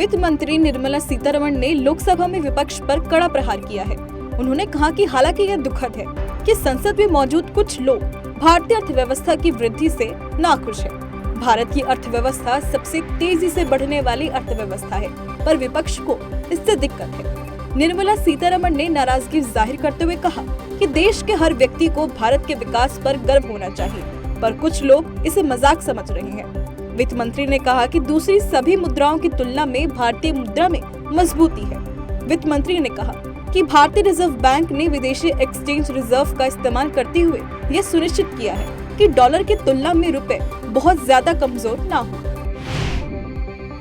वित्त मंत्री निर्मला सीतारमण ने लोकसभा में विपक्ष पर कड़ा प्रहार किया है। उन्होंने कहा कि हालांकि यह दुखद है कि संसद में मौजूद कुछ लोग भारतीय अर्थव्यवस्था की वृद्धि से नाखुश है। भारत की अर्थव्यवस्था सबसे तेजी से बढ़ने वाली अर्थव्यवस्था है, पर विपक्ष को इससे दिक्कत है। निर्मला सीतारमण ने नाराजगी जाहिर करते हुए कहा कि देश के हर व्यक्ति को भारत के विकास पर गर्व होना चाहिए, पर कुछ लोग इसे मजाक समझ रहे हैं। वित्त मंत्री ने कहा कि दूसरी सभी मुद्राओं की तुलना में भारतीय मुद्रा में मजबूती है। वित्त मंत्री ने कहा कि भारतीय रिजर्व बैंक ने विदेशी एक्सचेंज रिजर्व का इस्तेमाल करते हुए यह सुनिश्चित किया है कि डॉलर की तुलना में रुपए बहुत ज्यादा कमजोर ना हो।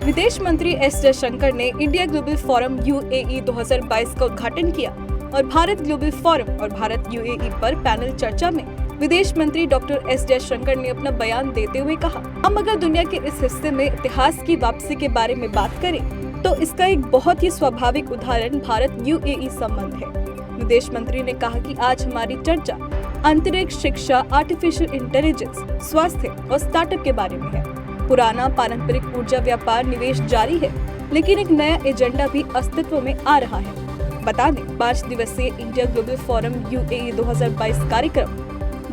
विदेश मंत्री एस जयशंकर ने इंडिया ग्लोबल फोरम UAE 2022 का उद्घाटन किया और भारत ग्लोबल फोरम और भारत UAE पर पैनल चर्चा में विदेश मंत्री डॉक्टर एस जयशंकर ने अपना बयान देते हुए कहा, हम अगर दुनिया के इस हिस्से में इतिहास की वापसी के बारे में बात करें तो इसका एक बहुत ही स्वाभाविक उदाहरण भारत UAE संबंध है। विदेश मंत्री ने कहा कि आज हमारी चर्चा अंतरिक्ष, शिक्षा, आर्टिफिशियल इंटेलिजेंस, स्वास्थ्य और स्टार्टअप के बारे में है। पुराना पारंपरिक ऊर्जा व्यापार निवेश जारी है, लेकिन एक नया एजेंडा भी अस्तित्व में आ रहा है। बता दें, 5 दिवसीय इंडिया ग्लोबल फोरम UAE 2022 कार्यक्रम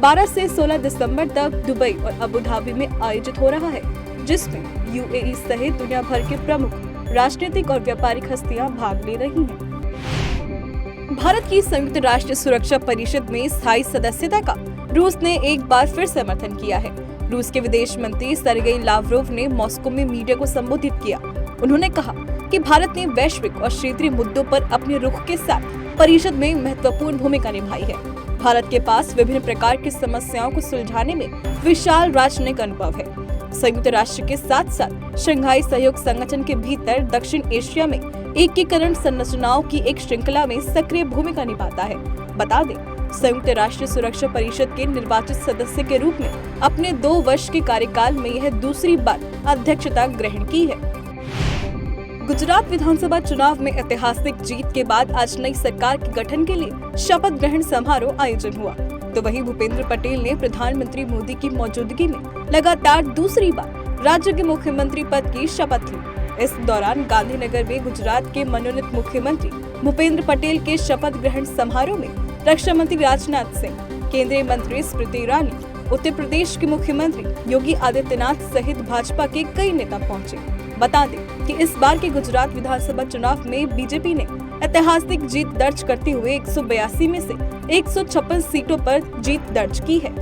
12 से 16 दिसंबर तक दुबई और अबू धाबी में आयोजित हो रहा है, जिसमें UAE सहित दुनिया भर के प्रमुख राजनीतिक और व्यापारिक हस्तियां भाग ले रही हैं। भारत की संयुक्त राष्ट्र सुरक्षा परिषद में स्थायी सदस्यता का रूस ने एक बार फिर समर्थन किया है। रूस के विदेश मंत्री सर्गेई लावरोव ने मॉस्को में मीडिया को संबोधित किया। उन्होंने कहा कि भारत ने वैश्विक और क्षेत्रीय मुद्दों पर अपने रुख के साथ परिषद में महत्वपूर्ण भूमिका निभाई है। भारत के पास विभिन्न प्रकार की समस्याओं को सुलझाने में विशाल राजनयिक अनुभव है। संयुक्त राष्ट्र के साथ साथ शंघाई सहयोग संगठन के भीतर दक्षिण एशिया में एकीकरण संरचनाओं की एक श्रृंखला में सक्रिय भूमिका निभाता है। बता दें, संयुक्त राष्ट्र सुरक्षा परिषद के निर्वाचित सदस्य के रूप में अपने 2 वर्ष के कार्यकाल में यह दूसरी बार अध्यक्षता ग्रहण की है। गुजरात विधानसभा चुनाव में ऐतिहासिक जीत के बाद आज नई सरकार के गठन के लिए शपथ ग्रहण समारोह आयोजन हुआ, तो वहीं भूपेंद्र पटेल ने प्रधानमंत्री मोदी की मौजूदगी में लगातार दूसरी बार राज्य के मुख्यमंत्री पद की शपथ ली। इस दौरान गांधीनगर में गुजरात के मनोनीत मुख्यमंत्री भूपेंद्र पटेल के शपथ ग्रहण समारोह में रक्षा मंत्री राजनाथ सिंह, केंद्रीय मंत्री स्मृति ईरानी, उत्तर प्रदेश के मुख्यमंत्री योगी आदित्यनाथ सहित भाजपा के कई नेता पहुंचे। बता दें कि इस बार के गुजरात विधानसभा चुनाव में बीजेपी ने ऐतिहासिक जीत दर्ज करते हुए 182 में से 156 सीटों पर जीत दर्ज की है।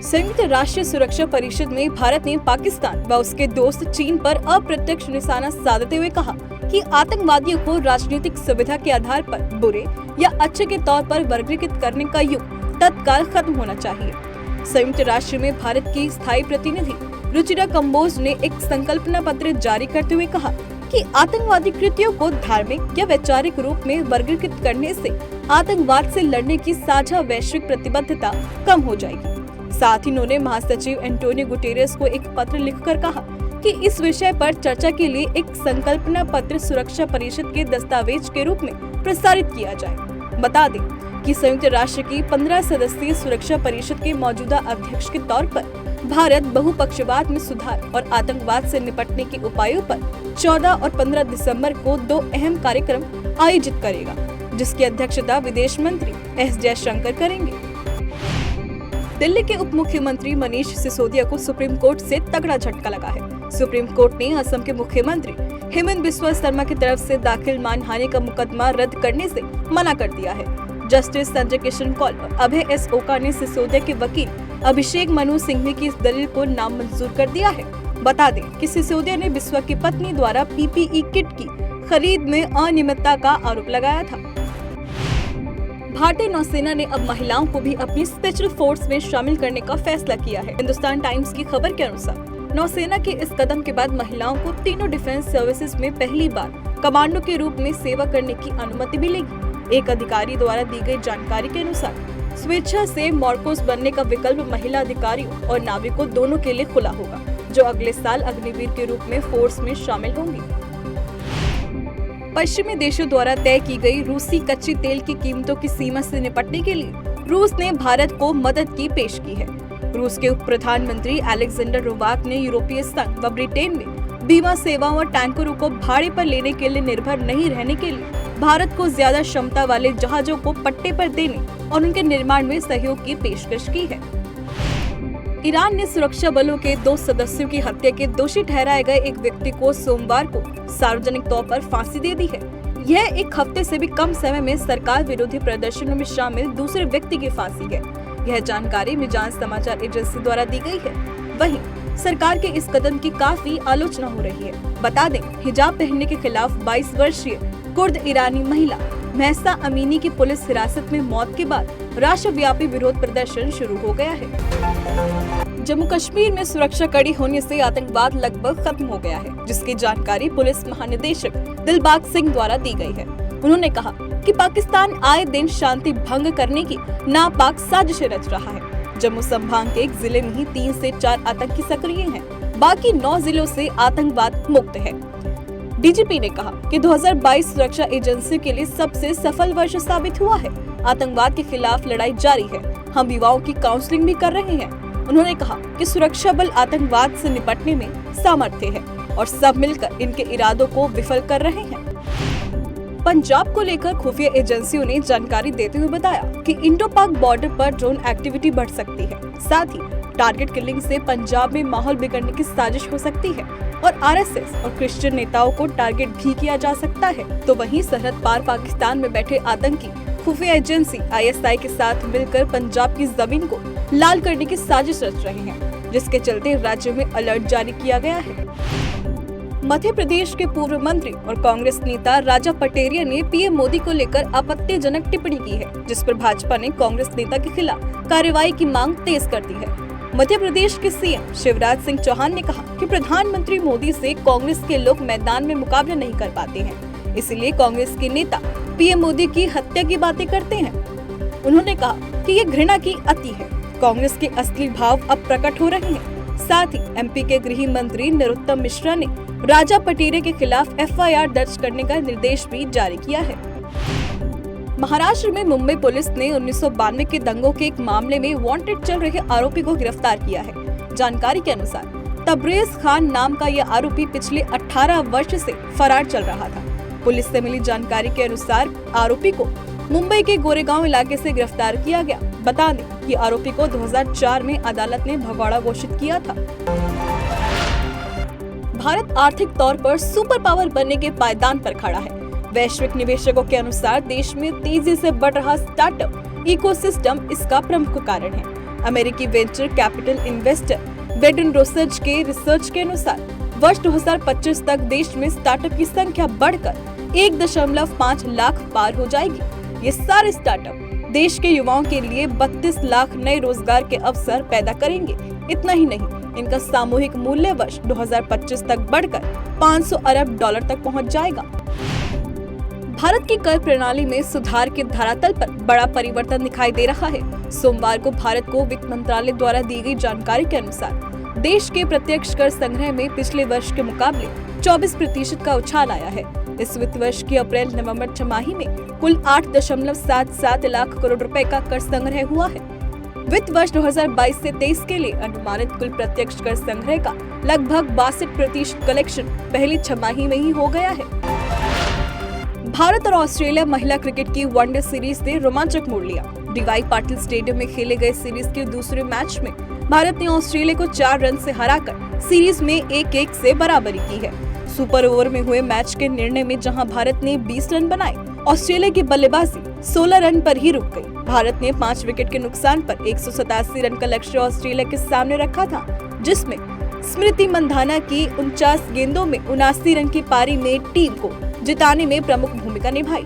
संयुक्त राष्ट्र सुरक्षा परिषद में भारत ने पाकिस्तान व उसके दोस्त चीन पर अप्रत्यक्ष निशाना साधते हुए कहा कि आतंकवादियों को राजनीतिक सुविधा के आधार पर बुरे या अच्छे के तौर पर वर्गीकृत करने का युग तत्काल खत्म होना चाहिए। संयुक्त राष्ट्र में भारत की स्थायी प्रतिनिधि रुचिरा कंबोज ने एक संकल्पना पत्र जारी करते हुए कहा कि आतंकवादी कृत्यों को धार्मिक या वैचारिक रूप में वर्गीकृत करने से आतंकवाद से लड़ने की साझा वैश्विक प्रतिबद्धता कम हो जाएगी। साथ ही उन्होंने महासचिव एंटोनियो गुटेरेस को एक पत्र लिखकर कहा कि इस विषय पर चर्चा के लिए एक संकल्पना पत्र सुरक्षा परिषद के दस्तावेज के रूप में प्रसारित किया जाए। बता दें कि संयुक्त राष्ट्र की 15 सदस्यीय सुरक्षा परिषद के मौजूदा अध्यक्ष के तौर पर भारत बहुपक्षवाद में सुधार और आतंकवाद से निपटने के उपायों पर 14 और 15 दिसंबर को 2 अहम कार्यक्रम आयोजित करेगा, जिसकी अध्यक्षता विदेश मंत्री एस जयशंकर करेंगे। दिल्ली के उप मुख्यमंत्री मनीष सिसोदिया को सुप्रीम कोर्ट से तगड़ा झटका लगा है। सुप्रीम कोर्ट ने असम के मुख्यमंत्री हेमंत बिस्वा शर्मा की तरफ से दाखिल मानहानि का मुकदमा रद्द करने से मना कर दिया है। जस्टिस संजय किशन कौल और अभय एस ओका ने सिसोदिया के वकील अभिषेक मनु सिंघवी की इस दलील को नामंजूर कर दिया है। बता दें कि सिसोदिया ने बिस्वा की पत्नी द्वारा PPE किट की खरीद में अनियमितता का आरोप लगाया था। भारतीय नौसेना ने अब महिलाओं को भी अपनी स्पेशल फोर्स में शामिल करने का फैसला किया है। हिंदुस्तान टाइम्स की खबर के अनुसार नौसेना के इस कदम के बाद महिलाओं को तीनों डिफेंस सर्विसेज में पहली बार कमांडो के रूप में सेवा करने की अनुमति मिलेगी। एक अधिकारी द्वारा दी गई जानकारी के अनुसार स्वेच्छा से मॉर्कोस बनने का विकल्प महिला अधिकारियों और नाविकों दोनों के लिए खुला होगा, जो अगले साल अग्निवीर के रूप में फोर्स में शामिल होंगी। पश्चिमी देशों द्वारा तय की गई रूसी कच्चे तेल की कीमतों की सीमा से निपटने के लिए रूस ने भारत को मदद की पेश की है। रूस के उप प्रधानमंत्री अलेक्जेंडर रोवाक ने यूरोपीय संघ व ब्रिटेन में बीमा सेवाओं और टैंकरों को भाड़े पर लेने के लिए निर्भर नहीं रहने के लिए भारत को ज्यादा क्षमता वाले जहाजों को पट्टे पर देने और उनके निर्माण में सहयोग की पेशकश की है। ईरान ने सुरक्षा बलों के 2 सदस्यों की हत्या के दोषी ठहराए गए एक व्यक्ति को सोमवार को सार्वजनिक तौर पर फांसी दे दी है। यह एक हफ्ते से भी कम समय में सरकार विरोधी प्रदर्शनों में शामिल दूसरे व्यक्ति की फांसी है। यह जानकारी मिजान समाचार एजेंसी द्वारा दी गई है। वहीं सरकार के इस कदम की काफी आलोचना हो रही है। बता दें, हिजाब पहनने के खिलाफ 22 वर्षीय कुर्द ईरानी महिला महसा अमीनी की पुलिस हिरासत में मौत के बाद राष्ट्रव्यापी विरोध प्रदर्शन शुरू हो गया है। जम्मू कश्मीर में सुरक्षा कड़ी होने से आतंकवाद लगभग खत्म हो गया है, जिसकी जानकारी पुलिस महानिदेशक दिलबाग सिंह द्वारा दी गई है। उन्होंने कहा कि पाकिस्तान आए दिन शांति भंग करने की नापाक साजिशें रच रहा है। जम्मू संभाग के एक जिले में ही 3 से 4 आतंकी सक्रिय हैं, बाकी 9 जिलों से आतंकवाद मुक्त है। डीजीपी ने कहा कि 2022 सुरक्षा एजेंसियों के लिए सबसे सफल वर्ष साबित हुआ है। आतंकवाद के खिलाफ लड़ाई जारी है। हम युवाओं की काउंसलिंग भी कर रहे हैं। उन्होंने कहा कि सुरक्षा बल आतंकवाद से निपटने में सामर्थ्य है और सब मिलकर इनके इरादों को विफल कर रहे हैं। पंजाब को लेकर खुफिया एजेंसियों ने जानकारी देते हुए बताया कि इंडो पाक बॉर्डर पर ड्रोन एक्टिविटी बढ़ सकती है। साथ ही टारगेट किलिंग से पंजाब में माहौल बिगड़ने की साजिश हो सकती है और आरएसएस और क्रिश्चियन नेताओं को टारगेट भी किया जा सकता है। तो वहीं सरहद पार पाकिस्तान में बैठे आतंकी खुफिया एजेंसी आईएसआई के साथ मिलकर पंजाब की जमीन को लाल करने की साजिश रच रहे हैं, जिसके चलते राज्य में अलर्ट जारी किया गया है। मध्य प्रदेश के पूर्व मंत्री और कांग्रेस नेता राजा पटेरिया ने पीएम मोदी को लेकर आपत्तिजनक टिप्पणी की है, जिस पर भाजपा ने कांग्रेस नेता के खिलाफ कार्रवाई की मांग तेज कर दी है। मध्य प्रदेश के सीएम शिवराज सिंह चौहान ने कहा कि प्रधानमंत्री मोदी से कांग्रेस के लोग मैदान में मुकाबला नहीं कर पाते हैं, इसलिए कांग्रेस के नेता पीएम मोदी की हत्या की बातें करते हैं। उन्होंने कहा कि ये घृणा की अति है। कांग्रेस के असली भाव अब प्रकट हो रहे हैं। साथ ही एमपी के गृह मंत्री नरोत्तम मिश्रा ने राजा पटेरिया के खिलाफ एफआईआर दर्ज करने का निर्देश भी जारी किया है। महाराष्ट्र में मुंबई पुलिस ने 1992 के दंगों के एक मामले में वांटेड चल रहे आरोपी को गिरफ्तार किया है। जानकारी के अनुसार तबरेज खान नाम का यह आरोपी पिछले 18 वर्ष से फरार चल रहा था। पुलिस से मिली जानकारी के अनुसार आरोपी को मुंबई के गोरेगांव इलाके से गिरफ्तार किया गया। बता दें कि आरोपी को 2004 में अदालत ने भगौड़ा घोषित किया था। भारत आर्थिक तौर पर सुपर पावर बनने के पायदान पर खड़ा है। वैश्विक निवेशकों के अनुसार देश में तेजी से बढ़ रहा स्टार्टअप इकोसिस्टम इसका प्रमुख कारण है। अमेरिकी venture capital investor Whedon research के रिसर्च के अनुसार वर्ष 2025 तक देश में स्टार्टअप की संख्या बढ़कर 1.5 लाख पार हो जाएगी। ये सारे स्टार्टअप देश के युवाओं के लिए 32 लाख नए रोजगार के अवसर पैदा करेंगे। इतना ही नहीं, इनका सामूहिक मूल्य वर्ष 2025 तक बढ़कर 500 अरब डॉलर तक पहुंच जाएगा। भारत की कर प्रणाली में सुधार के धरातल पर बड़ा परिवर्तन दिखाई दे रहा है। सोमवार को भारत को वित्त मंत्रालय द्वारा दी गई जानकारी के अनुसार देश के प्रत्यक्ष कर संग्रह में पिछले वर्ष के मुकाबले 24% का उछाल आया है। इस वित्त वर्ष की अप्रैल-नवंबर छमाही में कुल 8.77 लाख करोड़ रुपए का कर संग्रह हुआ है। वित्त वर्ष 2022 से 23 के लिए अनुमानित कुल प्रत्यक्ष कर संग्रह का लगभग 62% कलेक्शन पहली छमाही में ही हो गया है। भारत और ऑस्ट्रेलिया महिला क्रिकेट की वनडे सीरीज ने रोमांचक मोड़ लिया। डीवाई पाटिल स्टेडियम में खेले गए सीरीज के दूसरे मैच में भारत ने ऑस्ट्रेलिया को 4 रन से हराकर सीरीज में 1-1 से बराबरी की है। सुपर ओवर में हुए मैच के निर्णय में जहां भारत ने 20 रन बनाए, ऑस्ट्रेलिया की बल्लेबाजी 16 रन पर ही रुक गई। भारत ने 5 विकेट के नुकसान पर 187 रन का लक्ष्य ऑस्ट्रेलिया के सामने रखा था, जिसमें स्मृति मंधाना की 49 गेंदों में 79 रन की पारी में टीम को जिताने में प्रमुख भूमिका निभाई।